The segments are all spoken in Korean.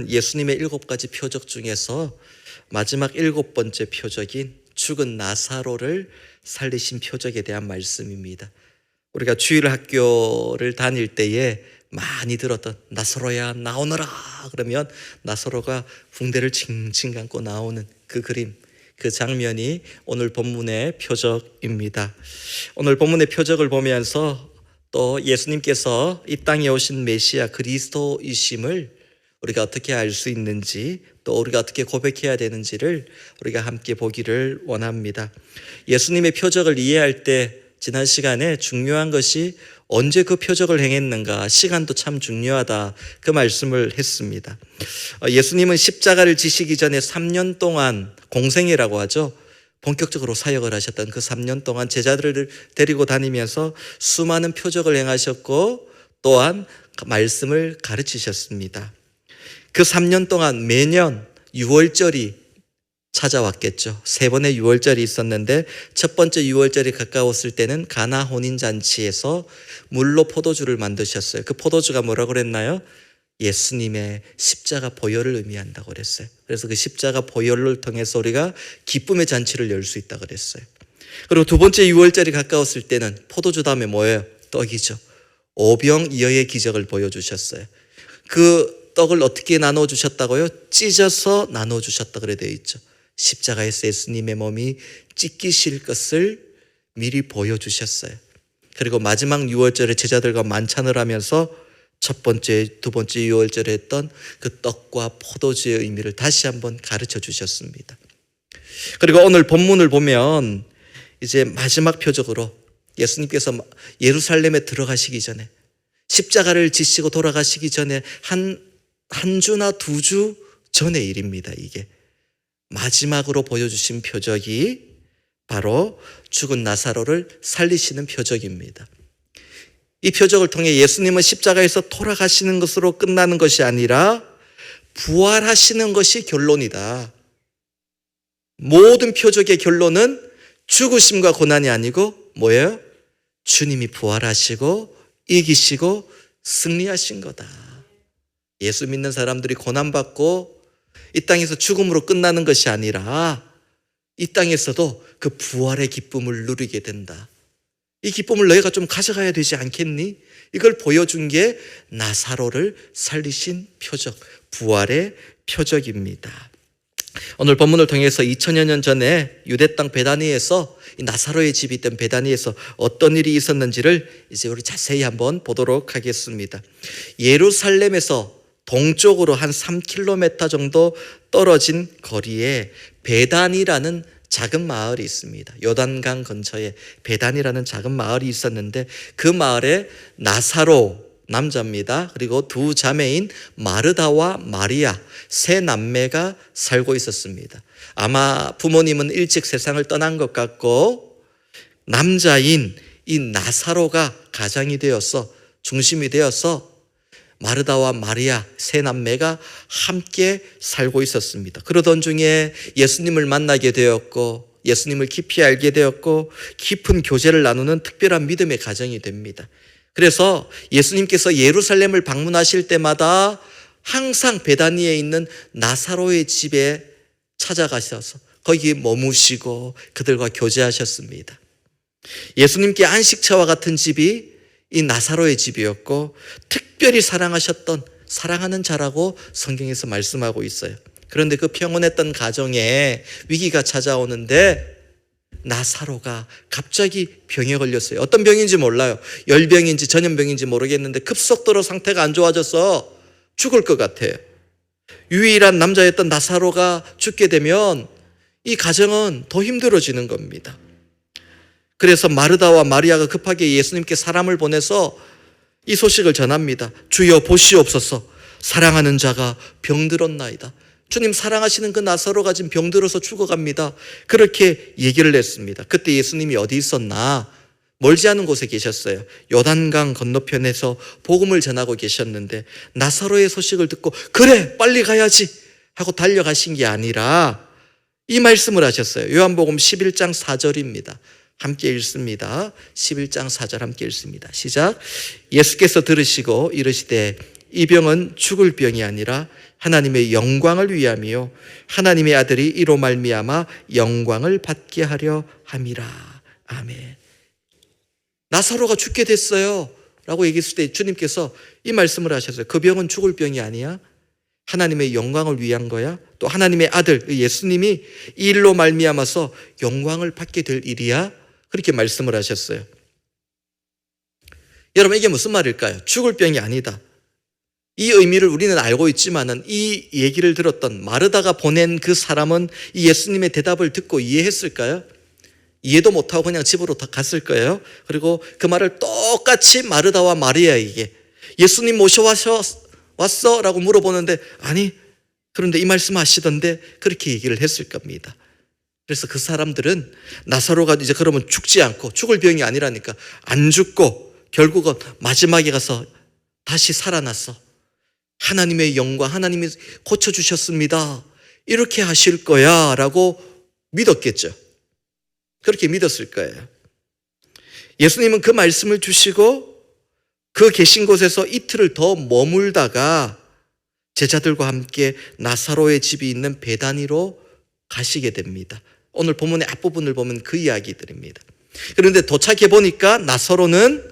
예수님의 7가지 표적 중에서 마지막 7번째 표적인 죽은 나사로를 살리신 표적에 대한 말씀입니다. 우리가 주일 학교를 다닐 때에 많이 들었던 나사로야 나오너라 그러면 나사로가 붕대를 칭칭 감고 나오는 그 그림, 그 장면이 오늘 본문의 표적입니다. 오늘 본문의 표적을 보면서 또 예수님께서 이 땅에 오신 메시아 그리스도이심을 우리가 어떻게 알 수 있는지, 또 우리가 어떻게 고백해야 되는지를 우리가 함께 보기를 원합니다. 예수님의 표적을 이해할 때 지난 시간에 중요한 것이 언제 그 표적을 행했는가, 시간도 참 중요하다, 그 말씀을 했습니다. 예수님은 십자가를 지시기 전에 3년 동안 공생애라고 하죠. 본격적으로 사역을 하셨던 그 3년 동안 제자들을 데리고 다니면서 수많은 표적을 행하셨고 또한 말씀을 가르치셨습니다. 그 3년 동안 매년 6월절이 찾아왔겠죠. 3번의 6월절이 있었는데 첫 번째 6월절이 가까웠을 때는 가나 혼인잔치에서 물로 포도주를 만드셨어요. 그 포도주가 뭐라고 그랬나요? 예수님의 십자가 보혈을 의미한다고 그랬어요. 그래서 그 십자가 보혈을 통해서 우리가 기쁨의 잔치를 열 수 있다고 그랬어요. 그리고 두 번째 6월절이 가까웠을 때는 포도주 다음에 뭐예요? 떡이죠. 오병이어의 기적을 보여주셨어요. 그 떡을 어떻게 나눠주셨다고요? 찢어서 나눠주셨다 그래 되어 있죠. 십자가에서 예수님의 몸이 찢기실 것을 미리 보여주셨어요. 그리고 마지막 6월절에 제자들과 만찬을 하면서 첫 번째, 두 번째 6월절에 했던 그 떡과 포도주의 의미를 다시 한번 가르쳐 주셨습니다. 그리고 오늘 본문을 보면 이제 마지막 표적으로 예수님께서 예루살렘에 들어가시기 전에, 십자가를 지시고 돌아가시기 전에 한 주나 2주 전의 일입니다. 이게 마지막으로 보여주신 표적이 바로 죽은 나사로를 살리시는 표적입니다. 이 표적을 통해 예수님은 십자가에서 돌아가시는 것으로 끝나는 것이 아니라 부활하시는 것이 결론이다. 모든 표적의 결론은 죽으심과 고난이 아니고 뭐예요? 주님이 부활하시고 이기시고 승리하신 거다. 예수 믿는 사람들이 고난받고 이 땅에서 죽음으로 끝나는 것이 아니라 이 땅에서도 그 부활의 기쁨을 누리게 된다. 이 기쁨을 너희가 좀 가져가야 되지 않겠니? 이걸 보여준 게 나사로를 살리신 표적, 부활의 표적입니다. 오늘 본문을 통해서 2000여 년 전에 유대 땅 베다니에서 이 나사로의 집이 있던 베다니에서 어떤 일이 있었는지를 이제 우리 자세히 한번 보도록 하겠습니다. 예루살렘에서 동쪽으로 한 3km 정도 떨어진 거리에 베단이라는 작은 마을이 있습니다. 요단강 근처에 베단이라는 작은 마을이 있었는데 그 마을에 나사로 남자입니다. 그리고 두 자매인 마르다와 마리아, 세 남매가 살고 있었습니다. 아마 부모님은 일찍 세상을 떠난 것 같고 남자인 이 나사로가 가장이 되어서, 중심이 되어서 마르다와 마리아 세 남매가 함께 살고 있었습니다. 그러던 중에 예수님을 만나게 되었고 예수님을 깊이 알게 되었고 깊은 교제를 나누는 특별한 믿음의 가정이 됩니다. 그래서 예수님께서 예루살렘을 방문하실 때마다 항상 베다니에 있는 나사로의 집에 찾아가셔서 거기에 머무시고 그들과 교제하셨습니다. 예수님께 안식처와 같은 집이 이 나사로의 집이었고 특별히 사랑하는 자라고 성경에서 말씀하고 있어요. 그런데 그 평온했던 가정에 위기가 찾아오는데 나사로가 갑자기 병에 걸렸어요. 어떤 병인지 몰라요. 열병인지 전염병인지 모르겠는데 급속도로 상태가 안 좋아져서 죽을 것 같아요. 유일한 남자였던 나사로가 죽게 되면 이 가정은 더 힘들어지는 겁니다. 그래서 마르다와 마리아가 급하게 예수님께 사람을 보내서 이 소식을 전합니다. 주여 보시옵소서, 사랑하는 자가 병들었나이다. 주님 사랑하시는 그 나사로가 지금 병들어서 죽어갑니다. 그렇게 얘기를 했습니다. 그때 예수님이 어디 있었나? 멀지 않은 곳에 계셨어요. 요단강 건너편에서 복음을 전하고 계셨는데 나사로의 소식을 듣고 그래 빨리 가야지 하고 달려가신 게 아니라 이 말씀을 하셨어요. 요한복음 11장 4절입니다. 함께 읽습니다. 11장 4절 함께 읽습니다. 시작. 예수께서 들으시고 이르시되 이 병은 죽을 병이 아니라 하나님의 영광을 위함이요 하나님의 아들이 이로 말미암아 영광을 받게 하려 함이라. 아멘. 나사로가 죽게 됐어요 라고 얘기했을 때 주님께서 이 말씀을 하셨어요. 그 병은 죽을 병이 아니야. 하나님의 영광을 위한 거야. 또 하나님의 아들 예수님이 이 일로 말미암아서 영광을 받게 될 일이야. 그렇게 말씀을 하셨어요. 여러분, 이게 무슨 말일까요? 죽을 병이 아니다. 이 의미를 우리는 알고 있지만은 이 얘기를 들었던 마르다가 보낸 그 사람은 이 예수님의 대답을 듣고 이해했을까요? 이해도 못하고 그냥 집으로 다 갔을 거예요. 그리고 그 말을 똑같이 마르다와 마리아에게 예수님 모셔왔어? 라고 물어보는데 아니, 그런데 이 말씀 하시던데 그렇게 얘기를 했을 겁니다. 그래서 그 사람들은 나사로가 이제 그러면 죽지 않고 죽을 병이 아니라니까 안 죽고 결국은 마지막에 가서 다시 살아났어. 하나님의 영광, 하나님이 고쳐주셨습니다. 이렇게 하실 거야 라고 믿었겠죠. 그렇게 믿었을 거예요. 예수님은 그 말씀을 주시고 그 계신 곳에서 이틀을 더 머물다가 제자들과 함께 나사로의 집이 있는 베다니로 가시게 됩니다. 오늘 본문의 앞부분을 보면 그 이야기들입니다. 그런데 도착해 보니까 나사로는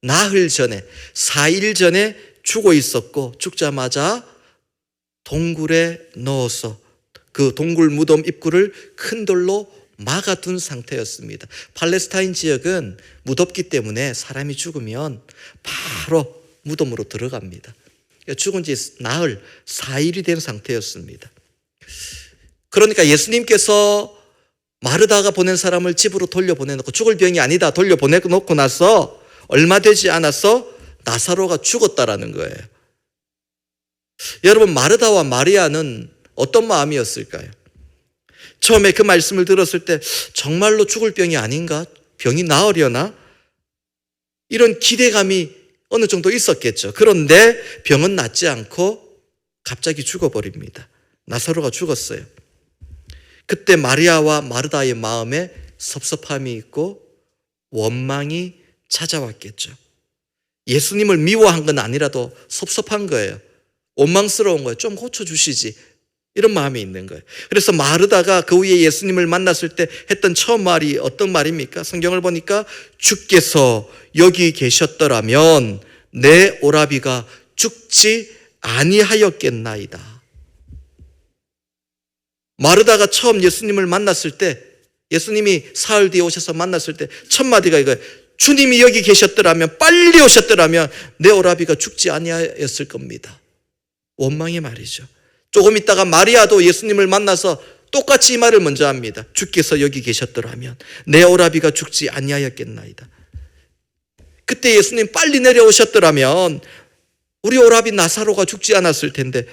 나흘 전에 4일 전에 죽어 있었고 죽자마자 동굴에 넣어서 그 동굴 무덤 입구를 큰 돌로 막아둔 상태였습니다. 팔레스타인 지역은 무덥기 때문에 사람이 죽으면 바로 무덤으로 들어갑니다. 죽은 지 나흘 4일이 된 상태였습니다. 그러니까 예수님께서 마르다가 보낸 사람을 집으로 돌려보내놓고 죽을 병이 아니다 돌려보내놓고 나서 얼마 되지 않아서 나사로가 죽었다라는 거예요. 여러분, 마르다와 마리아는 어떤 마음이었을까요? 처음에 그 말씀을 들었을 때 정말로 죽을 병이 아닌가? 병이 나으려나? 이런 기대감이 어느 정도 있었겠죠. 그런데 병은 낫지 않고 갑자기 죽어버립니다. 나사로가 죽었어요. 그때 마리아와 마르다의 마음에 섭섭함이 있고 원망이 찾아왔겠죠. 예수님을 미워한 건 아니라도 섭섭한 거예요. 원망스러운 거예요. 좀 고쳐주시지. 이런 마음이 있는 거예요. 그래서 마르다가 그 후에 예수님을 만났을 때 했던 처음 말이 어떤 말입니까? 성경을 보니까 주께서 여기 계셨더라면 내 오라비가 죽지 아니하였겠나이다. 마르다가 처음 예수님을 만났을 때, 예수님이 사흘 뒤에 오셔서 만났을 때 첫 마디가 이거예요. 주님이 여기 계셨더라면, 빨리 오셨더라면 내 오라비가 죽지 아니하였을 겁니다. 원망의 말이죠. 조금 있다가 마리아도 예수님을 만나서 똑같이 이 말을 먼저 합니다. 주께서 여기 계셨더라면 내 오라비가 죽지 아니하였겠나이다. 그때 예수님 빨리 내려오셨더라면 우리 오라비 나사로가 죽지 않았을 텐데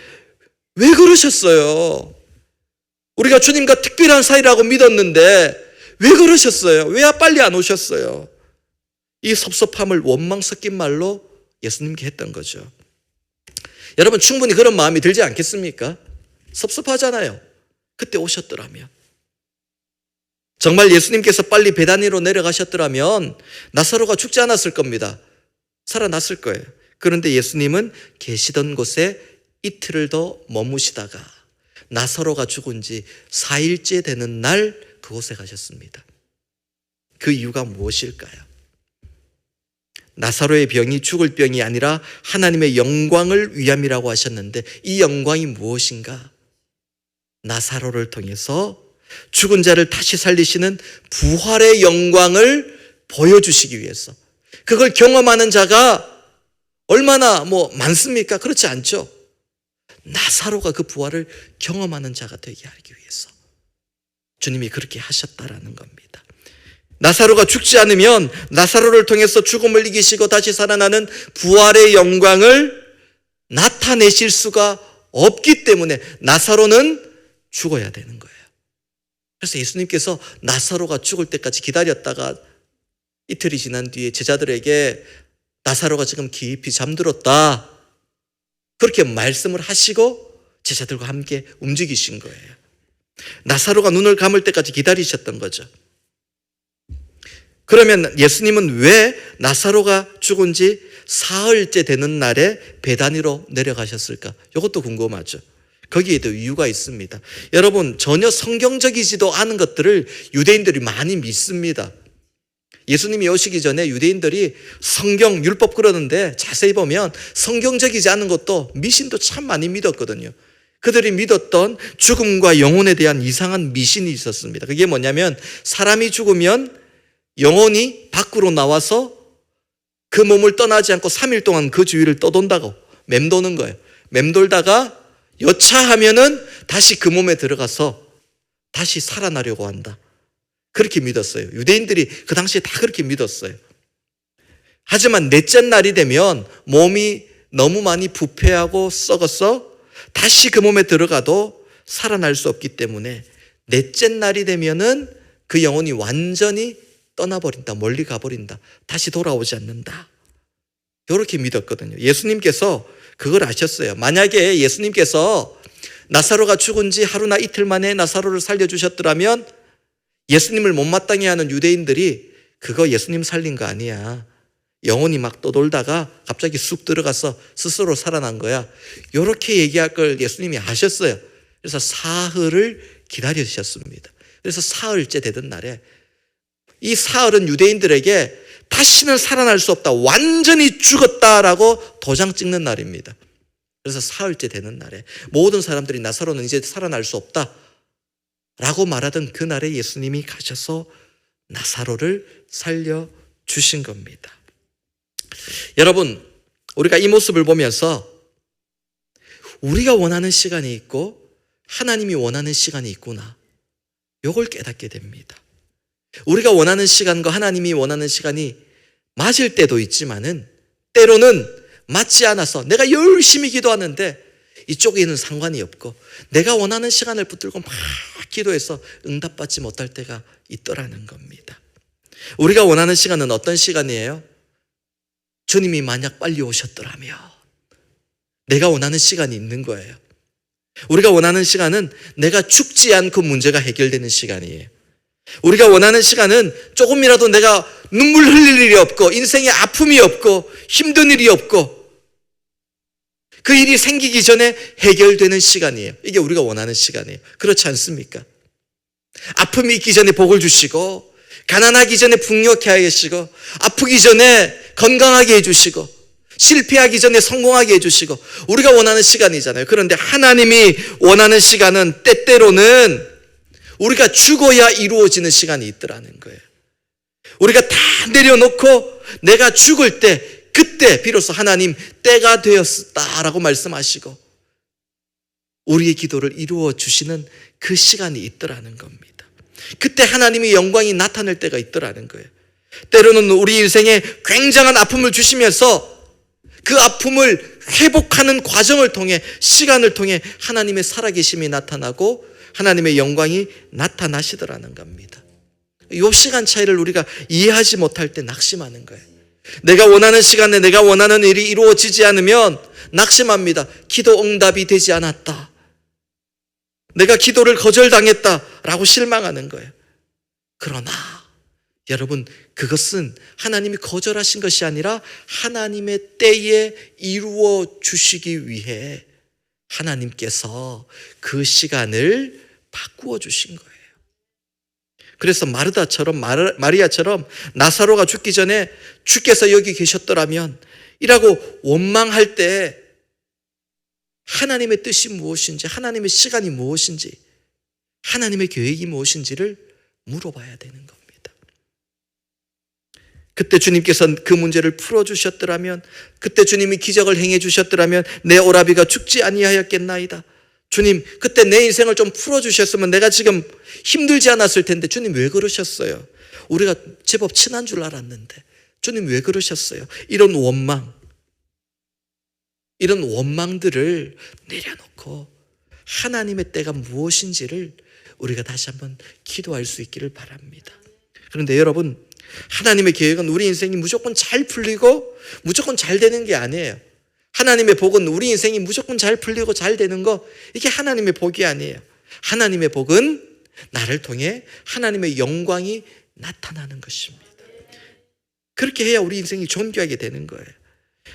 왜 그러셨어요? 우리가 주님과 특별한 사이라고 믿었는데 왜 그러셨어요? 왜 빨리 안 오셨어요? 이 섭섭함을 원망 섞인 말로 예수님께 했던 거죠. 여러분, 충분히 그런 마음이 들지 않겠습니까? 섭섭하잖아요. 그때 오셨더라면. 정말 예수님께서 빨리 베다니로 내려가셨더라면 나사로가 죽지 않았을 겁니다. 살아났을 거예요. 그런데 예수님은 계시던 곳에 이틀을 더 머무시다가 나사로가 죽은 지 4일째 되는 날 그곳에 가셨습니다. 그 이유가 무엇일까요? 나사로의 병이 죽을 병이 아니라 하나님의 영광을 위함이라고 하셨는데 이 영광이 무엇인가? 나사로를 통해서 죽은 자를 다시 살리시는 부활의 영광을 보여주시기 위해서. 그걸 경험하는 자가 얼마나 많습니까? 그렇지 않죠. 나사로가 그 부활을 경험하는 자가 되게 하기 위해서 주님이 그렇게 하셨다라는 겁니다. 나사로가 죽지 않으면 나사로를 통해서 죽음을 이기시고 다시 살아나는 부활의 영광을 나타내실 수가 없기 때문에 나사로는 죽어야 되는 거예요. 그래서 예수님께서 나사로가 죽을 때까지 기다렸다가 이틀이 지난 뒤에 제자들에게 나사로가 지금 깊이 잠들었다, 그렇게 말씀을 하시고 제자들과 함께 움직이신 거예요. 나사로가 눈을 감을 때까지 기다리셨던 거죠. 그러면 예수님은 왜 나사로가 죽은 지 사흘째 되는 날에 베다니로 내려가셨을까? 이것도 궁금하죠. 거기에도 이유가 있습니다. 여러분, 전혀 성경적이지도 않은 것들을 유대인들이 많이 믿습니다. 예수님이 오시기 전에 유대인들이 성경, 율법 그러는데 자세히 보면 성경적이지 않은 것도 미신도 참 많이 믿었거든요. 그들이 믿었던 죽음과 영혼에 대한 이상한 미신이 있었습니다. 그게 뭐냐면 사람이 죽으면 영혼이 밖으로 나와서 그 몸을 떠나지 않고 3일 동안 그 주위를 떠돈다고 맴도는 거예요. 맴돌다가 여차하면은 다시 그 몸에 들어가서 다시 살아나려고 한다. 그렇게 믿었어요. 유대인들이 그 당시에 다 그렇게 믿었어요. 하지만 넷째 날이 되면 몸이 너무 많이 부패하고 썩어서 다시 그 몸에 들어가도 살아날 수 없기 때문에 넷째 날이 되면은 그 영혼이 완전히 떠나버린다. 멀리 가버린다. 다시 돌아오지 않는다. 이렇게 믿었거든요. 예수님께서 그걸 아셨어요. 만약에 예수님께서 나사로가 죽은 지 하루나 이틀 만에 나사로를 살려주셨더라면 예수님을 못마땅해 하는 유대인들이 그거 예수님 살린 거 아니야. 영혼이 막 떠돌다가 갑자기 쑥 들어가서 스스로 살아난 거야. 이렇게 얘기할 걸 예수님이 아셨어요. 그래서 사흘을 기다리셨습니다. 그래서 사흘째 되던 날에 이 사흘은 유대인들에게 다시는 살아날 수 없다. 완전히 죽었다라고 도장 찍는 날입니다. 그래서 사흘째 되는 날에 모든 사람들이 나사로는 이제 살아날 수 없다 라고 말하던 그 날에 예수님이 가셔서 나사로를 살려주신 겁니다. 여러분, 우리가 이 모습을 보면서 우리가 원하는 시간이 있고 하나님이 원하는 시간이 있구나. 이걸 깨닫게 됩니다. 우리가 원하는 시간과 하나님이 원하는 시간이 맞을 때도 있지만은 때로는 맞지 않아서 내가 열심히 기도하는데 이쪽에는 상관이 없고 내가 원하는 시간을 붙들고 막 기도해서 응답받지 못할 때가 있더라는 겁니다. 우리가 원하는 시간은 어떤 시간이에요? 주님이 만약 빨리 오셨더라면 내가 원하는 시간이 있는 거예요. 우리가 원하는 시간은 내가 죽지 않고 문제가 해결되는 시간이에요. 우리가 원하는 시간은 조금이라도 내가 눈물 흘릴 일이 없고 인생에 아픔이 없고 힘든 일이 없고 그 일이 생기기 전에 해결되는 시간이에요. 이게 우리가 원하는 시간이에요. 그렇지 않습니까? 아픔이 있기 전에 복을 주시고 가난하기 전에 풍요케 하시고 아프기 전에 건강하게 해주시고 실패하기 전에 성공하게 해주시고 우리가 원하는 시간이잖아요. 그런데 하나님이 원하는 시간은 때때로는 우리가 죽어야 이루어지는 시간이 있더라는 거예요. 우리가 다 내려놓고 내가 죽을 때 그때 비로소 하나님 때가 되었다라고 말씀하시고 우리의 기도를 이루어 주시는 그 시간이 있더라는 겁니다. 그때 하나님의 영광이 나타날 때가 있더라는 거예요. 때로는 우리 인생에 굉장한 아픔을 주시면서 그 아픔을 회복하는 과정을 통해 시간을 통해 하나님의 살아계심이 나타나고 하나님의 영광이 나타나시더라는 겁니다. 이 시간 차이를 우리가 이해하지 못할 때 낙심하는 거예요. 내가 원하는 시간에 내가 원하는 일이 이루어지지 않으면 낙심합니다. 기도 응답이 되지 않았다. 내가 기도를 거절당했다라고 실망하는 거예요. 그러나 여러분, 그것은 하나님이 거절하신 것이 아니라 하나님의 때에 이루어 주시기 위해 하나님께서 그 시간을 바꾸어 주신 거예요. 그래서 마르다처럼 마리아처럼 나사로가 죽기 전에 주께서 여기 계셨더라면 이라고 원망할 때 하나님의 뜻이 무엇인지, 하나님의 시간이 무엇인지, 하나님의 계획이 무엇인지를 물어봐야 되는 겁니다. 그때 주님께서 그 문제를 풀어주셨더라면, 그때 주님이 기적을 행해 주셨더라면 내 오라비가 죽지 아니하였겠나이다. 주님, 그때 내 인생을 좀 풀어주셨으면 내가 지금 힘들지 않았을 텐데 주님 왜 그러셨어요? 우리가 제법 친한 줄 알았는데 주님 왜 그러셨어요? 이런 원망들을 내려놓고 하나님의 때가 무엇인지를 우리가 다시 한번 기도할 수 있기를 바랍니다. 그런데 여러분, 하나님의 계획은 우리 인생이 무조건 잘 풀리고 무조건 잘 되는 게 아니에요. 하나님의 복은 우리 인생이 무조건 잘 풀리고 잘 되는 거, 이게 하나님의 복이 아니에요. 하나님의 복은 나를 통해 하나님의 영광이 나타나는 것입니다. 그렇게 해야 우리 인생이 존귀하게 되는 거예요.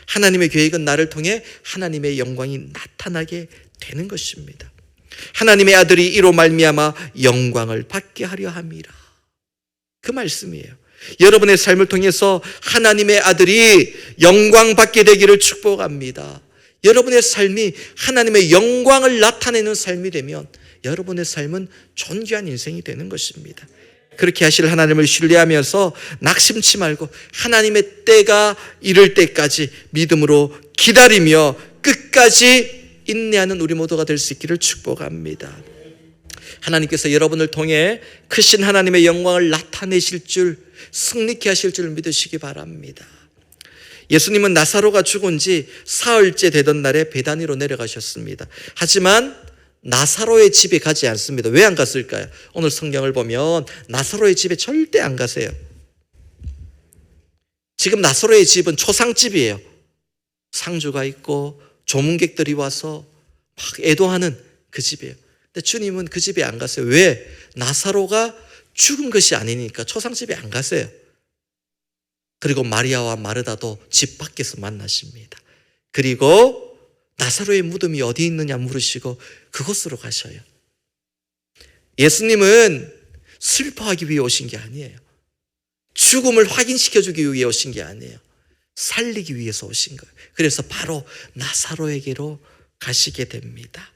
하나님의 계획은 나를 통해 하나님의 영광이 나타나게 되는 것입니다. 하나님의 아들이 이로 말미암아 영광을 받게 하려 함이라. 그 말씀이에요. 여러분의 삶을 통해서 하나님의 아들이 영광 받게 되기를 축복합니다. 여러분의 삶이 하나님의 영광을 나타내는 삶이 되면 여러분의 삶은 존귀한 인생이 되는 것입니다. 그렇게 하실 하나님을 신뢰하면서 낙심치 말고 하나님의 때가 이를 때까지 믿음으로 기다리며 끝까지 인내하는 우리 모두가 될 수 있기를 축복합니다. 하나님께서 여러분을 통해 크신 하나님의 영광을 나타내실 줄, 승리케 하실 줄 믿으시기 바랍니다. 예수님은 나사로가 죽은 지 사흘째 되던 날에 베다니로 내려가셨습니다. 하지만 나사로의 집에 가지 않습니다. 왜 안 갔을까요? 오늘 성경을 보면 나사로의 집에 절대 안 가세요. 지금 나사로의 집은 초상집이에요. 상주가 있고 조문객들이 와서 막 애도하는 그 집이에요. 근데 주님은 그 집에 안 가세요. 왜? 나사로가 죽은 것이 아니니까 초상집에 안 가세요. 그리고 마리아와 마르다도 집 밖에서 만나십니다. 그리고 나사로의 무덤이 어디 있느냐 물으시고 그곳으로 가셔요. 예수님은 슬퍼하기 위해 오신 게 아니에요. 죽음을 확인시켜주기 위해 오신 게 아니에요. 살리기 위해서 오신 거예요. 그래서 바로 나사로에게로 가시게 됩니다.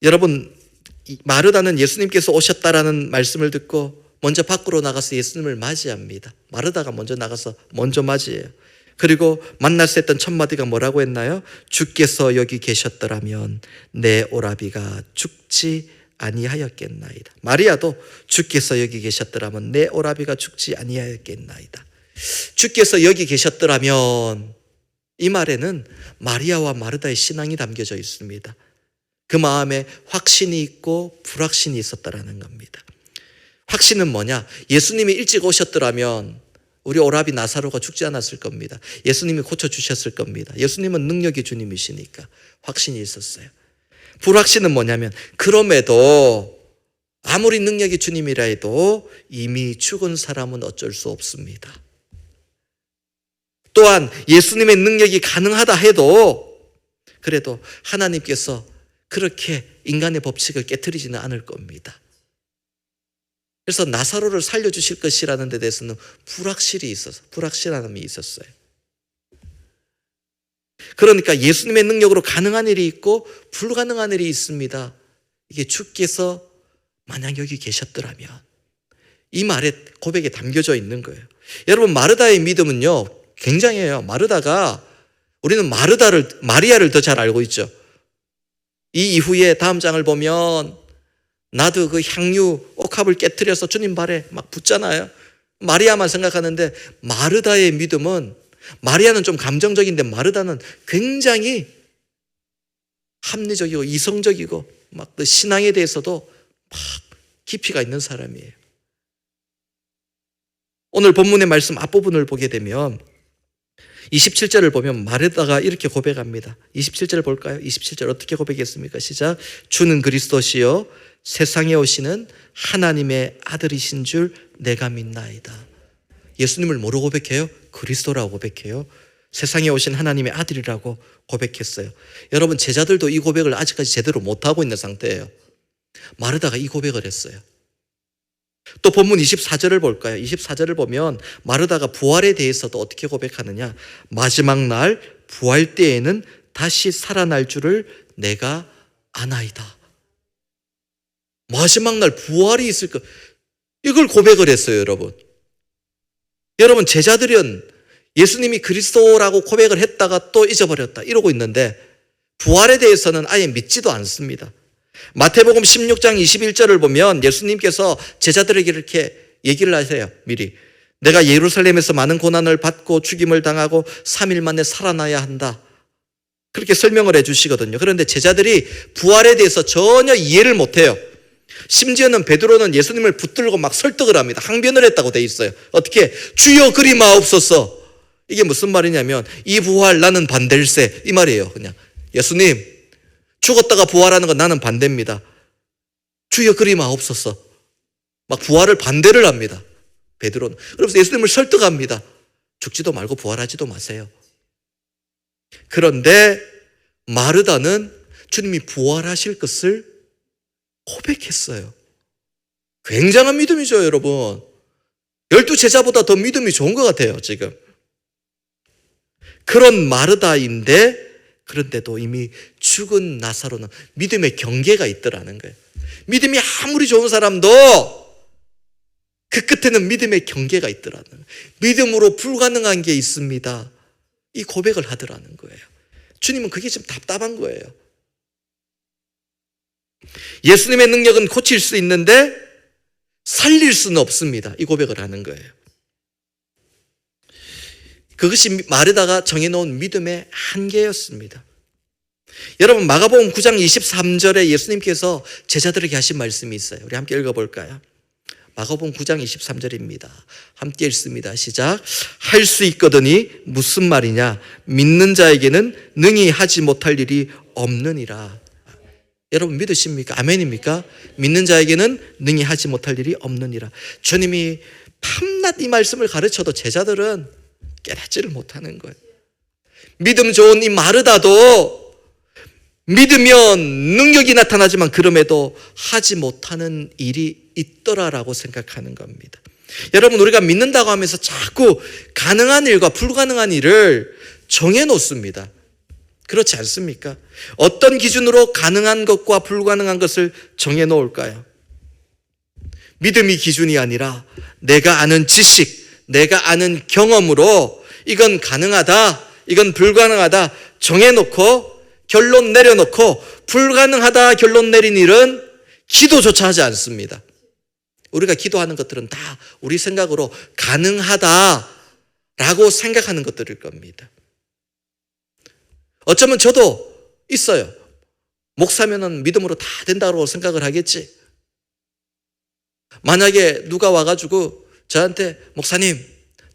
여러분, 마르다는 예수님께서 오셨다라는 말씀을 듣고 먼저 밖으로 나가서 예수님을 맞이합니다. 마르다가 먼저 나가서 먼저 맞이해요. 그리고 만났을 때 했던 첫 마디가 뭐라고 했나요? 주께서 여기 계셨더라면 내 오라비가 죽지 아니하였겠나이다. 마리아도 주께서 여기 계셨더라면 내 오라비가 죽지 아니하였겠나이다. 주께서 여기 계셨더라면, 이 말에는 마리아와 마르다의 신앙이 담겨져 있습니다. 그 마음에 확신이 있고 불확신이 있었다라는 겁니다. 확신은 뭐냐? 예수님이 일찍 오셨더라면 우리 오라비 나사로가 죽지 않았을 겁니다. 예수님이 고쳐주셨을 겁니다. 예수님은 능력의 주님이시니까 확신이 있었어요. 불확신은 뭐냐면, 그럼에도 아무리 능력의 주님이라 해도 이미 죽은 사람은 어쩔 수 없습니다. 또한 예수님의 능력이 가능하다 해도 그래도 하나님께서 그렇게 인간의 법칙을 깨트리지는 않을 겁니다. 그래서 나사로를 살려주실 것이라는 데 대해서는 불확실함이 있었어요. 그러니까 예수님의 능력으로 가능한 일이 있고 불가능한 일이 있습니다. 이게 주께서 만약 여기 계셨더라면, 이 말에 고백에 담겨져 있는 거예요. 여러분, 마르다의 믿음은요 굉장해요. 우리는 마리아를 더 잘 알고 있죠. 이 이후에 다음 장을 보면 나도 그 향유 옥합을 깨트려서 주님 발에 막 붓잖아요. 마리아만 생각하는데, 마르다의 믿음은, 마리아는 좀 감정적인데 마르다는 굉장히 합리적이고 이성적이고 막 그 신앙에 대해서도 막 깊이가 있는 사람이에요. 오늘 본문의 말씀 앞부분을 보게 되면 27절을 보면 마르다가 이렇게 고백합니다. 27절 볼까요? 27절 어떻게 고백했습니까? 시작. 주는 그리스도시요 세상에 오시는 하나님의 아들이신 줄 내가 믿나이다. 예수님을 뭐로 고백해요? 그리스도라고 고백해요. 세상에 오신 하나님의 아들이라고 고백했어요. 여러분, 제자들도 이 고백을 아직까지 제대로 못하고 있는 상태예요. 마르다가 이 고백을 했어요. 또 본문 24절을 볼까요? 24절을 보면 마르다가 부활에 대해서도 어떻게 고백하느냐? 마지막 날 부활 때에는 다시 살아날 줄을 내가 아나이다. 마지막 날 부활이 있을 것, 이걸 고백을 했어요. 여러분, 제자들은 예수님이 그리스도라고 고백을 했다가 또 잊어버렸다 이러고 있는데, 부활에 대해서는 아예 믿지도 않습니다. 마태복음 16장 21절을 보면 예수님께서 제자들에게 이렇게 얘기를 하세요. 미리 내가 예루살렘에서 많은 고난을 받고 죽임을 당하고 3일 만에 살아나야 한다, 그렇게 설명을 해주시거든요. 그런데 제자들이 부활에 대해서 전혀 이해를 못해요. 심지어는 베드로는 예수님을 붙들고 막 설득을 합니다. 항변을 했다고 돼 있어요. 어떻게? 주여 그리 마옵소서. 이게 무슨 말이냐면, 이 부활 나는 반댈세, 이 말이에요. 그냥 예수님 죽었다가 부활하는 건 나는 반대입니다. 주여 그리 마옵소서. 막 부활을 반대를 합니다, 베드로는. 그래서 예수님을 설득합니다. 죽지도 말고 부활하지도 마세요. 그런데 마르다는 주님이 부활하실 것을 고백했어요. 굉장한 믿음이죠, 여러분. 12제자보다 더 믿음이 좋은 것 같아요, 지금. 그런 마르다인데, 그런데도 이미 죽은 나사로는 믿음의 경계가 있더라는 거예요. 믿음이 아무리 좋은 사람도 그 끝에는 믿음의 경계가 있더라는 거예요. 믿음으로 불가능한 게 있습니다. 이 고백을 하더라는 거예요. 주님은 그게 좀 답답한 거예요. 예수님의 능력은 고칠 수 있는데 살릴 수는 없습니다. 이 고백을 하는 거예요. 그것이 마르다가 정해놓은 믿음의 한계였습니다. 여러분, 마가복음 9장 23절에 예수님께서 제자들에게 하신 말씀이 있어요. 우리 함께 읽어볼까요? 마가복음 9장 23절입니다. 함께 읽습니다. 시작. 할 수 있거든이 무슨 말이냐? 믿는 자에게는 능히 하지 못할 일이 없느니라. 여러분 믿으십니까? 아멘입니까? 믿는 자에게는 능히 하지 못할 일이 없느니라. 주님이 밤낮 이 말씀을 가르쳐도 제자들은 깨닫지를 못하는 거예요. 믿음 좋은 이 마르다도 믿으면 능력이 나타나지만 그럼에도 하지 못하는 일이 있더라라고 생각하는 겁니다. 여러분, 우리가 믿는다고 하면서 자꾸 가능한 일과 불가능한 일을 정해놓습니다. 그렇지 않습니까? 어떤 기준으로 가능한 것과 불가능한 것을 정해놓을까요? 믿음이 기준이 아니라 내가 아는 지식, 내가 아는 경험으로 이건 가능하다, 이건 불가능하다 정해놓고 결론 내려놓고 불가능하다 결론 내린 일은 기도조차 하지 않습니다. 우리가 기도하는 것들은 다 우리 생각으로 가능하다라고 생각하는 것들일 겁니다. 어쩌면 저도 있어요. 목사면은 믿음으로 다 된다고 생각을 하겠지. 만약에 누가 와가지고 저한테 목사님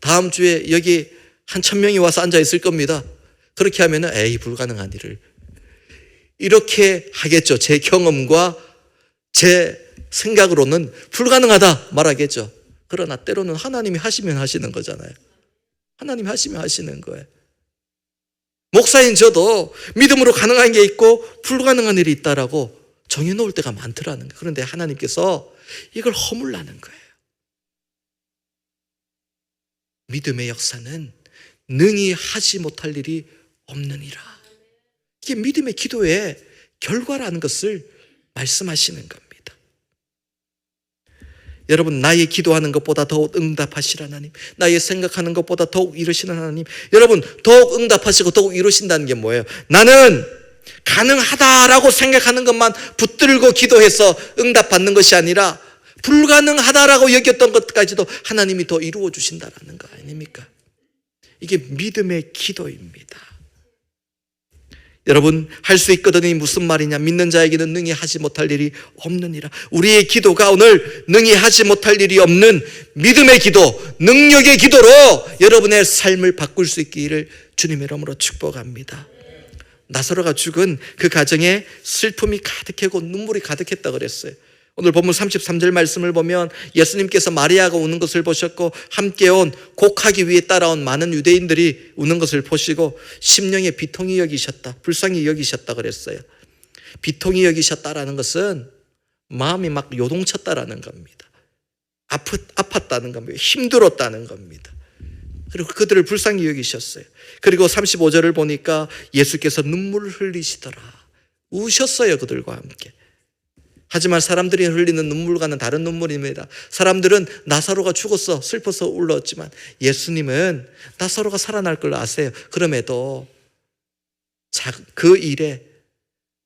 다음 주에 여기 한 1000명이 와서 앉아 있을 겁니다. 그렇게 하면은 에이 불가능한 일을 이렇게 하겠죠. 제 경험과 제 생각으로는 불가능하다 말하겠죠. 그러나 때로는 하나님이 하시면 하시는 거잖아요. 하나님이 하시면 하시는 거예요. 목사인 저도 믿음으로 가능한 게 있고 불가능한 일이 있다라고 정해놓을 때가 많더라는 거예요. 그런데 하나님께서 이걸 허물라는 거예요. 믿음의 역사는 능히 하지 못할 일이 없느니라. 이게 믿음의 기도의 결과라는 것을 말씀하시는 겁니다. 여러분, 나의 기도하는 것보다 더욱 응답하실 하나님, 나의 생각하는 것보다 더욱 이루시는 하나님, 여러분 더욱 응답하시고 더욱 이루신다는 게 뭐예요? 나는 가능하다라고 생각하는 것만 붙들고 기도해서 응답받는 것이 아니라 불가능하다라고 여겼던 것까지도 하나님이 더 이루어 주신다라는 거 아닙니까? 이게 믿음의 기도입니다. 여러분, 할 수 있거든이 무슨 말이냐? 믿는 자에게는 능히 하지 못할 일이 없느니라. 우리의 기도가 오늘 능히 하지 못할 일이 없는 믿음의 기도, 능력의 기도로 여러분의 삶을 바꿀 수 있기를 주님의 이름으로 축복합니다. 나사로가 죽은 그 가정에 슬픔이 가득하고 눈물이 가득했다 그랬어요. 오늘 본문 33절 말씀을 보면 예수님께서 마리아가 우는 것을 보셨고 함께 온 곡하기 위해 따라온 많은 유대인들이 우는 것을 보시고 심령에 비통히 여기셨다, 불쌍히 여기셨다 그랬어요. 비통히 여기셨다라는 것은 마음이 막 요동쳤다라는 겁니다. 아팠다는 겁니다. 힘들었다는 겁니다. 그리고 그들을 불쌍히 여기셨어요. 그리고 35절을 보니까 예수께서 눈물을 흘리시더라. 우셨어요, 그들과 함께. 하지만 사람들이 흘리는 눈물과는 다른 눈물입니다. 사람들은 나사로가 죽었어 슬퍼서 울었지만 예수님은 나사로가 살아날 걸 아세요. 그럼에도 그 일에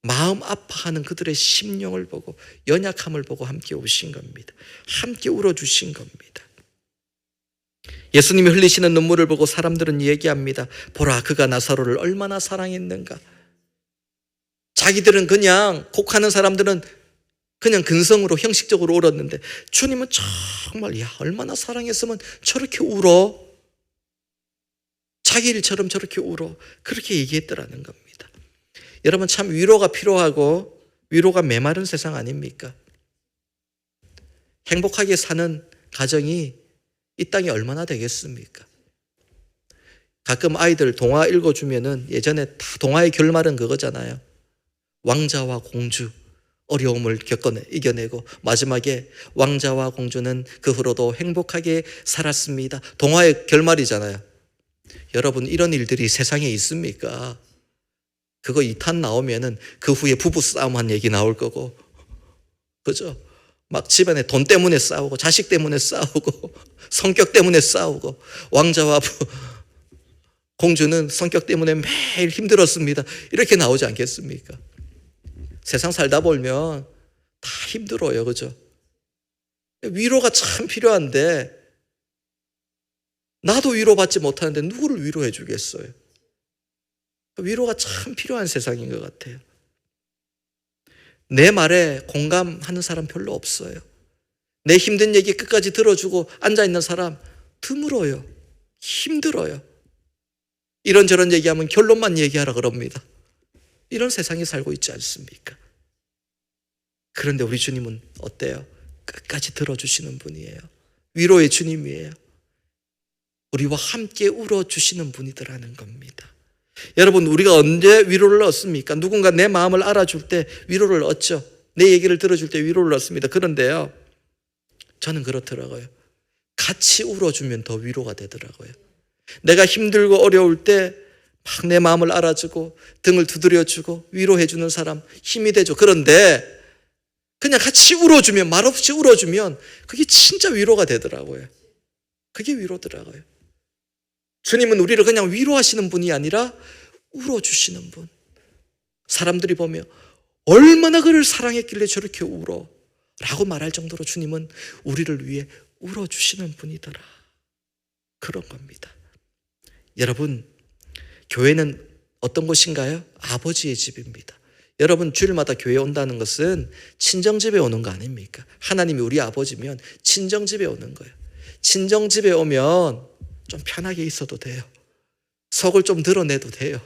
마음 아파하는 그들의 심령을 보고 연약함을 보고 함께 오신 겁니다. 함께 울어주신 겁니다. 예수님이 흘리시는 눈물을 보고 사람들은 얘기합니다. 보라, 그가 나사로를 얼마나 사랑했는가. 자기들은 그냥 곡하는 사람들은 그냥 근성으로 형식적으로 울었는데 주님은 정말 얼마나 사랑했으면 저렇게 울어. 자기 일처럼 저렇게 울어. 그렇게 얘기했더라는 겁니다. 여러분, 참 위로가 필요하고 위로가 메마른 세상 아닙니까? 행복하게 사는 가정이 이 땅에 얼마나 되겠습니까? 가끔 아이들 동화 읽어주면은 예전에 다 동화의 결말은 그거잖아요. 왕자와 공주 어려움을 이겨내고 마지막에 왕자와 공주는 그 후로도 행복하게 살았습니다. 동화의 결말이잖아요. 여러분, 이런 일들이 세상에 있습니까? 그거 2탄 나오면은 그 후에 부부싸움한 얘기 나올 거고, 그죠? 막 집안에 돈 때문에 싸우고 자식 때문에 싸우고 성격 때문에 싸우고, 왕자와 공주는 성격 때문에 매일 힘들었습니다, 이렇게 나오지 않겠습니까? 세상 살다 보면 다 힘들어요, 그죠? 위로가 참 필요한데 나도 위로받지 못하는데 누구를 위로해 주겠어요? 위로가 참 필요한 세상인 것 같아요. 내 말에 공감하는 사람 별로 없어요. 내 힘든 얘기 끝까지 들어주고 앉아있는 사람 드물어요. 힘들어요. 이런저런 얘기하면 결론만 얘기하라 그럽니다. 이런 세상에 살고 있지 않습니까? 그런데 우리 주님은 어때요? 끝까지 들어주시는 분이에요. 위로의 주님이에요. 우리와 함께 울어주시는 분이더라는 겁니다. 여러분, 우리가 언제 위로를 얻습니까? 누군가 내 마음을 알아줄 때 위로를 얻죠. 내 얘기를 들어줄 때 위로를 얻습니다. 그런데요, 저는 그렇더라고요. 같이 울어주면 더 위로가 되더라고요. 내가 힘들고 어려울 때 막 내 마음을 알아주고 등을 두드려주고 위로해주는 사람 힘이 되죠. 그런데 그냥 같이 울어주면, 말없이 울어주면 그게 진짜 위로가 되더라고요. 그게 위로더라고요. 주님은 우리를 그냥 위로하시는 분이 아니라 울어주시는 분. 사람들이 보면 얼마나 그를 사랑했길래 저렇게 울어 라고 말할 정도로 주님은 우리를 위해 울어주시는 분이더라, 그런 겁니다. 여러분, 교회는 어떤 곳인가요? 아버지의 집입니다. 여러분, 주일마다 교회 온다는 것은 친정집에 오는 거 아닙니까? 하나님이 우리 아버지면 친정집에 오는 거예요. 친정집에 오면 좀 편하게 있어도 돼요. 속을 좀 드러내도 돼요.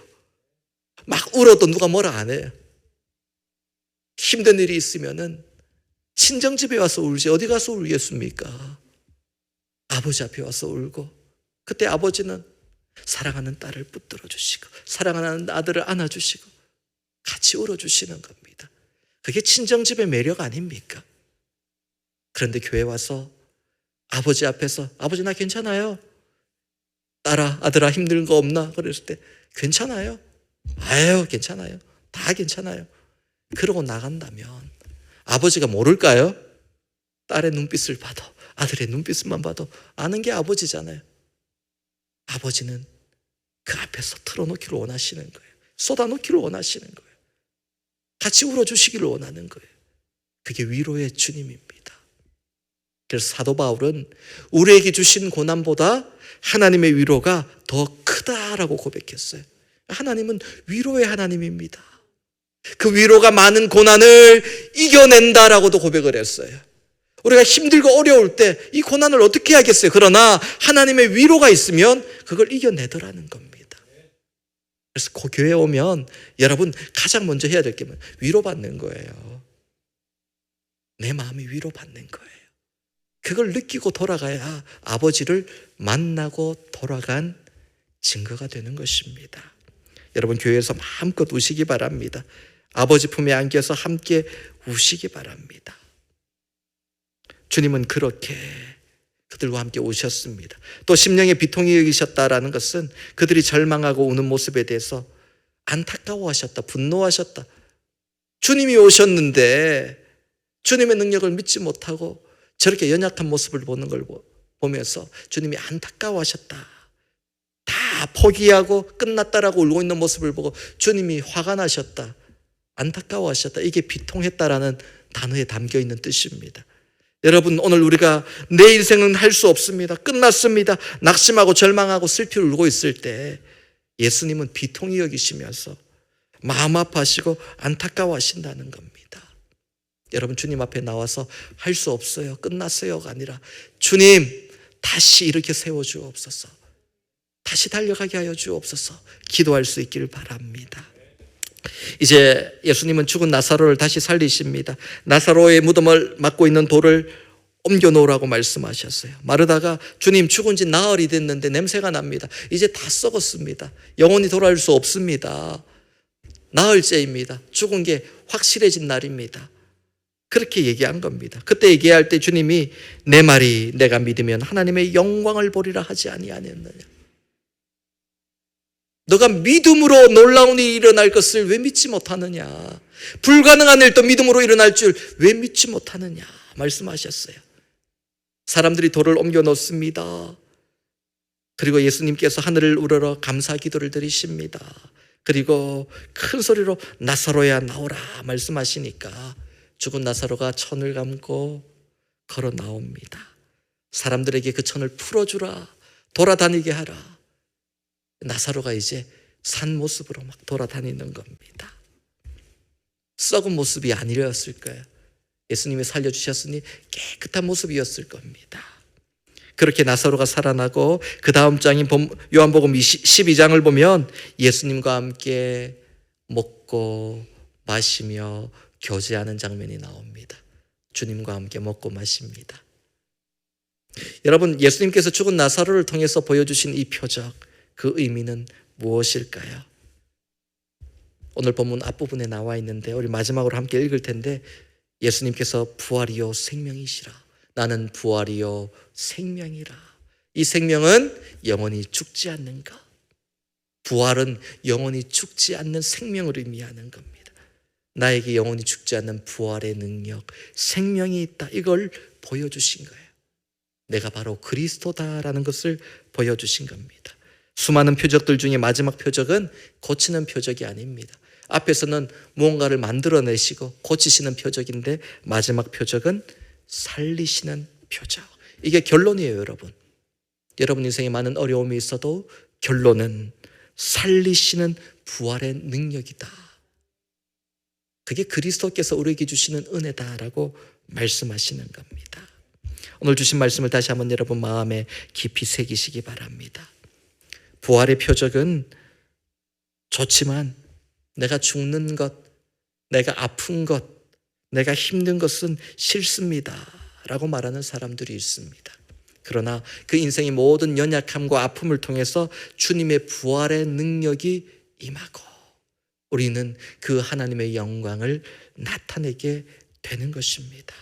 막 울어도 누가 뭐라 안 해요. 힘든 일이 있으면은 친정집에 와서 울지 어디 가서 울겠습니까? 아버지 앞에 와서 울고, 그때 아버지는 사랑하는 딸을 붙들어 주시고 사랑하는 아들을 안아주시고 같이 울어주시는 겁니다. 그게 친정집의 매력 아닙니까? 그런데 교회 와서 아버지 앞에서 아버지 나 괜찮아요, 딸아 아들아 힘든 거 없나? 그랬을 때 괜찮아요, 아유 괜찮아요, 다 괜찮아요, 그러고 나간다면 아버지가 모를까요? 딸의 눈빛을 봐도, 아들의 눈빛만 봐도 아는 게 아버지잖아요. 아버지는 그 앞에서 틀어놓기를 원하시는 거예요. 쏟아놓기를 원하시는 거예요. 같이 울어주시기를 원하는 거예요. 그게 위로의 주님입니다. 그래서 사도 바울은 우리에게 주신 고난보다 하나님의 위로가 더 크다라고 고백했어요. 하나님은 위로의 하나님입니다. 그 위로가 많은 고난을 이겨낸다라고도 고백을 했어요. 우리가 힘들고 어려울 때 이 고난을 어떻게 하겠어요? 그러나 하나님의 위로가 있으면 그걸 이겨내더라는 겁니다. 그래서 그 교회에 오면 여러분 가장 먼저 해야 될 게 위로받는 거예요. 내 마음이 위로받는 거예요. 그걸 느끼고 돌아가야 아버지를 만나고 돌아간 증거가 되는 것입니다. 여러분, 교회에서 마음껏 우시기 바랍니다. 아버지 품에 안겨서 함께 우시기 바랍니다. 주님은 그렇게 그들과 함께 오셨습니다. 또 심령의 비통이 여기셨다라는 것은 그들이 절망하고 우는 모습에 대해서 안타까워하셨다, 분노하셨다. 주님이 오셨는데 주님의 능력을 믿지 못하고 저렇게 연약한 모습을 보는 걸 보면서 주님이 안타까워하셨다. 다 포기하고 끝났다라고 울고 있는 모습을 보고 주님이 화가 나셨다, 안타까워하셨다. 이게 비통했다라는 단어에 담겨 있는 뜻입니다. 여러분, 오늘 우리가 내 인생은 할 수 없습니다, 끝났습니다, 낙심하고 절망하고 슬피 울고 있을 때 예수님은 비통히 여기시면서 마음 아파하시고 안타까워하신다는 겁니다. 여러분, 주님 앞에 나와서 할 수 없어요, 끝났어요가 아니라 주님 다시 일으켜 세워주옵소서, 다시 달려가게 하여 주옵소서 기도할 수 있기를 바랍니다. 이제 예수님은 죽은 나사로를 다시 살리십니다. 나사로의 무덤을 막고 있는 돌을 옮겨 놓으라고 말씀하셨어요. 마르다가 주님 죽은 지 나흘이 됐는데 냄새가 납니다. 이제 다 썩었습니다. 영원히 돌아올 수 없습니다. 나흘째입니다. 죽은 게 확실해진 날입니다. 그렇게 얘기한 겁니다. 그때 얘기할 때 주님이 내 말이 내가 믿으면 하나님의 영광을 보리라 하지 아니하였느냐. 너가 믿음으로 놀라운 일이 일어날 것을 왜 믿지 못하느냐. 불가능한 일도 믿음으로 일어날 줄 왜 믿지 못하느냐 말씀하셨어요. 사람들이 돌을 옮겨 놓습니다. 그리고 예수님께서 하늘을 우러러 감사 기도를 드리십니다. 그리고 큰 소리로 나사로야 나오라 말씀하시니까 죽은 나사로가 천을 감고 걸어 나옵니다. 사람들에게 그 천을 풀어주라, 돌아다니게 하라. 나사로가 이제 산 모습으로 막 돌아다니는 겁니다. 썩은 모습이 아니었을 거예요. 예수님이 살려주셨으니 깨끗한 모습이었을 겁니다. 그렇게 나사로가 살아나고 그 다음 장인 요한복음 12장을 보면 예수님과 함께 먹고 마시며 교제하는 장면이 나옵니다. 주님과 함께 먹고 마십니다. 여러분, 예수님께서 죽은 나사로를 통해서 보여주신 이 표적, 그 의미는 무엇일까요? 오늘 본문 앞부분에 나와 있는데 우리 마지막으로 함께 읽을 텐데 예수님께서 부활이요 생명이시라. 나는 부활이요 생명이라. 이 생명은 영원히 죽지 않는 것. 부활은 영원히 죽지 않는 생명을 의미하는 겁니다. 나에게 영원히 죽지 않는 부활의 능력, 생명이 있다. 이걸 보여주신 거예요. 내가 바로 그리스도다라는 것을 보여주신 겁니다. 수많은 표적들 중에 마지막 표적은 고치는 표적이 아닙니다. 앞에서는 무언가를 만들어내시고 고치시는 표적인데 마지막 표적은 살리시는 표적. 이게 결론이에요, 여러분. 여러분 인생에 많은 어려움이 있어도 결론은 살리시는 부활의 능력이다. 그게 그리스도께서 우리에게 주시는 은혜다라고 말씀하시는 겁니다. 오늘 주신 말씀을 다시 한번 여러분 마음에 깊이 새기시기 바랍니다. 부활의 표적은 좋지만 내가 죽는 것, 내가 아픈 것, 내가 힘든 것은 싫습니다 라고 말하는 사람들이 있습니다. 그러나 그 인생의 모든 연약함과 아픔을 통해서 주님의 부활의 능력이 임하고 우리는 그 하나님의 영광을 나타내게 되는 것입니다.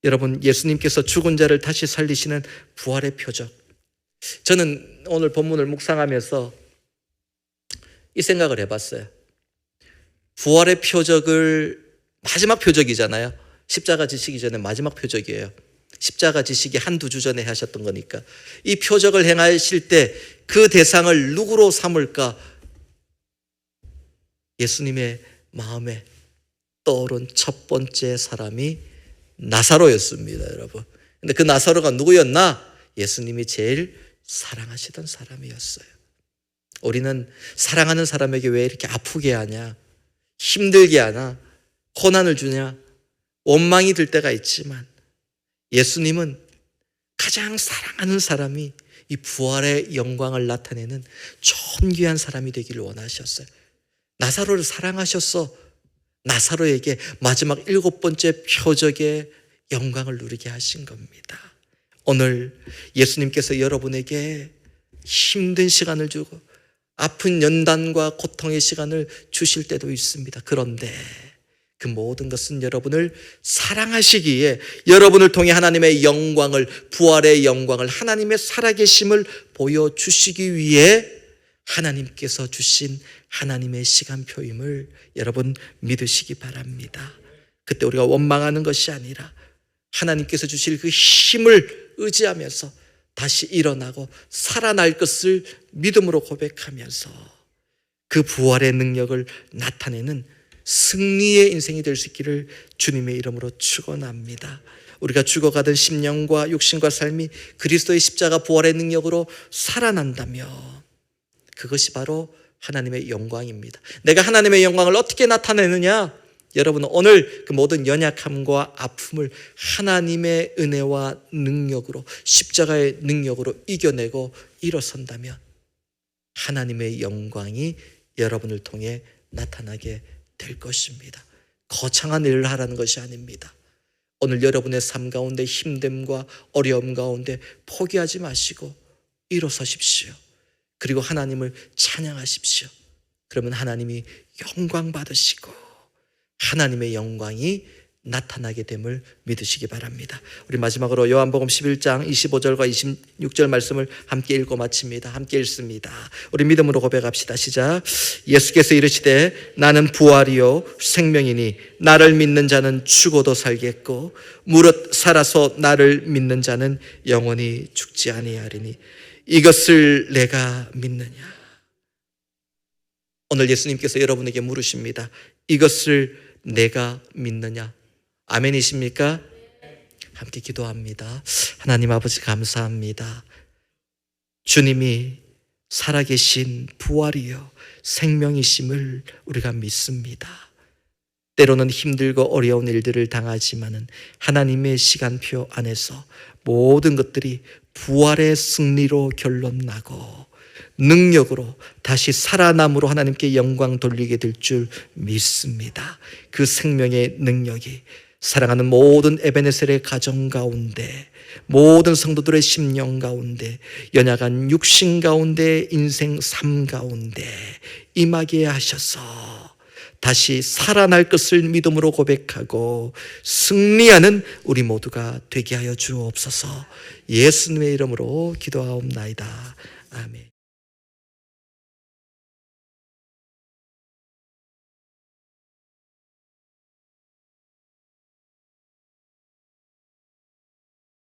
여러분, 예수님께서 죽은 자를 다시 살리시는 부활의 표적. 저는 오늘 본문을 묵상하면서 이 생각을 해봤어요. 부활의 표적을 마지막 표적이잖아요. 십자가 지시기 전에 마지막 표적이에요. 십자가 지시기 한두 주 전에 하셨던 거니까 이 표적을 행하실 때 그 대상을 누구로 삼을까? 예수님의 마음에 떠오른 첫 번째 사람이 나사로였습니다, 여러분. 근데 그 나사로가 누구였나? 예수님이 제일 사랑하시던 사람이었어요. 우리는 사랑하는 사람에게 왜 이렇게 아프게 하냐? 힘들게 하나? 고난을 주냐? 원망이 들 때가 있지만 예수님은 가장 사랑하는 사람이 이 부활의 영광을 나타내는 존귀한 사람이 되기를 원하셨어요. 나사로를 사랑하셔서 나사로에게 마지막 7번째 표적의 영광을 누리게 하신 겁니다. 오늘 예수님께서 여러분에게 힘든 시간을 주고 아픈 연단과 고통의 시간을 주실 때도 있습니다. 그런데 그 모든 것은 여러분을 사랑하시기에 여러분을 통해 하나님의 영광을, 부활의 영광을, 하나님의 살아계심을 보여주시기 위해 하나님께서 주신 하나님의 시간표임을 여러분 믿으시기 바랍니다. 그때 우리가 원망하는 것이 아니라 하나님께서 주실 그 힘을 의지하면서 다시 일어나고 살아날 것을 믿음으로 고백하면서 그 부활의 능력을 나타내는 승리의 인생이 될 수 있기를 주님의 이름으로 축원합니다. 우리가 죽어가던 심령과 육신과 삶이 그리스도의 십자가 부활의 능력으로 살아난다면 그것이 바로 하나님의 영광입니다. 내가 하나님의 영광을 어떻게 나타내느냐? 여러분은 오늘 그 모든 연약함과 아픔을 하나님의 은혜와 능력으로, 십자가의 능력으로 이겨내고 일어선다면 하나님의 영광이 여러분을 통해 나타나게 될 것입니다. 거창한 일을 하라는 것이 아닙니다. 오늘 여러분의 삶 가운데 힘듦과 어려움 가운데 포기하지 마시고 일어서십시오. 그리고 하나님을 찬양하십시오. 그러면 하나님이 영광 받으시고 하나님의 영광이 나타나게 됨을 믿으시기 바랍니다. 우리 마지막으로 요한복음 11장 25절과 26절 말씀을 함께 읽고 마칩니다. 함께 읽습니다. 우리 믿음으로 고백합시다. 시작. 예수께서 이르시되 나는 부활이요 생명이니 나를 믿는 자는 죽어도 살겠고 무릇 살아서 나를 믿는 자는 영원히 죽지 아니하리니 이것을 내가 믿느냐. 오늘 예수님께서 여러분에게 물으십니다. 이것을 내가 믿느냐? 아멘이십니까? 함께 기도합니다. 하나님 아버지 감사합니다. 주님이 살아계신 부활이요 생명이심을 우리가 믿습니다. 때로는 힘들고 어려운 일들을 당하지만은 하나님의 시간표 안에서 모든 것들이 부활의 승리로 결론나고 능력으로 다시 살아남으로 하나님께 영광 돌리게 될 줄 믿습니다. 그 생명의 능력이 사랑하는 모든 에베네셀의 가정 가운데, 모든 성도들의 심령 가운데, 연약한 육신 가운데, 인생 삶 가운데 임하게 하셔서 다시 살아날 것을 믿음으로 고백하고 승리하는 우리 모두가 되게 하여 주옵소서. 예수님의 이름으로 기도하옵나이다. 아멘.